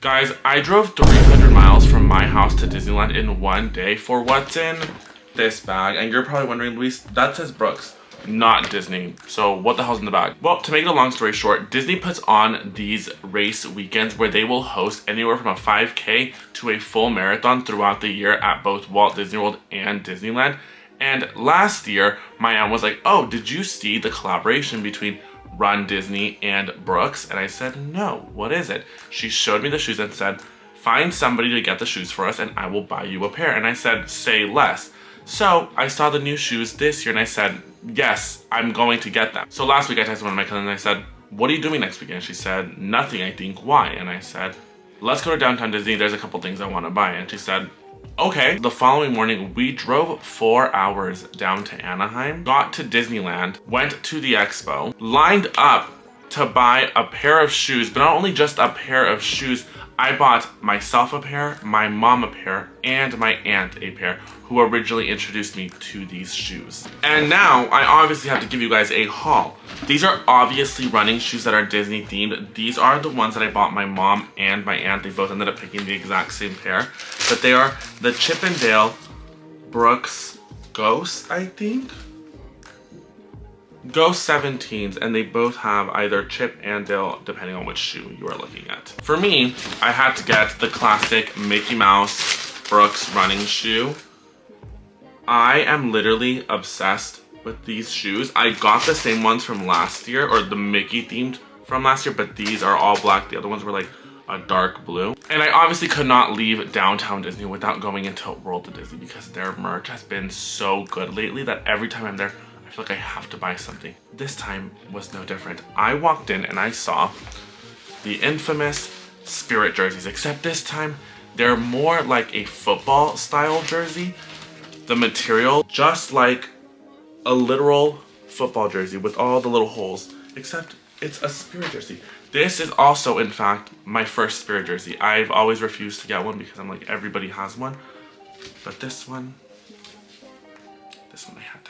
Guys, I drove 300 miles from my house to Disneyland in one day for what's in this bag. And you're probably wondering, Luis, that says Brooks, not Disney. So what the hell's in the bag? Well, to make it a long story short, Disney puts on these race weekends where they will host anywhere from a 5K to a full marathon throughout the year at both Walt Disney World and Disneyland. And last year, my aunt was like, oh, did you see the collaboration between Run Disney and Brooks? And I said, no, what is it? She showed me the shoes and said, find somebody to get the shoes for us and I will buy you a pair. And I said, say less. So I saw the new shoes this year and I said, yes, I'm going to get them. So last week I texted one of my cousins and I said, what are you doing next weekend? She said, nothing, I think. Why? And I said, let's go to downtown Disney. There's a couple things I want to buy. And she said, okay. The following morning, we drove 4 hours down to Anaheim, got to Disneyland, went to the expo, lined up to buy a pair of shoes, but not only just a pair of shoes, I bought myself a pair, my mom a pair, and my aunt a pair, who originally introduced me to these shoes. And now, I obviously have to give you guys a haul. These are obviously running shoes that are Disney themed. These are the ones that I bought my mom and my aunt. They both ended up picking the exact same pair. But they are the Chip 'n Dale Brooks Ghost, I think? Ghost 17s, and they both have either Chip and Dale depending on which shoe you are looking at. For me, I had to get the classic Mickey Mouse Brooks running shoe. I am literally obsessed with these shoes. I got the same ones from last year, or the Mickey themed from last year, but these are all black. The other ones were like a dark blue. And I obviously could not leave downtown Disney without going into World of Disney because their merch has been so good lately that every time I'm there, I feel like I have to buy something. This time was no different. I walked in and I saw the infamous Spirit jerseys, except this time they're more like a football style jersey. The material, just like a literal football jersey with all the little holes, except it's a Spirit jersey. This is also, in fact, my first Spirit jersey. I've always refused to get one because I'm like, everybody has one. But this one I had to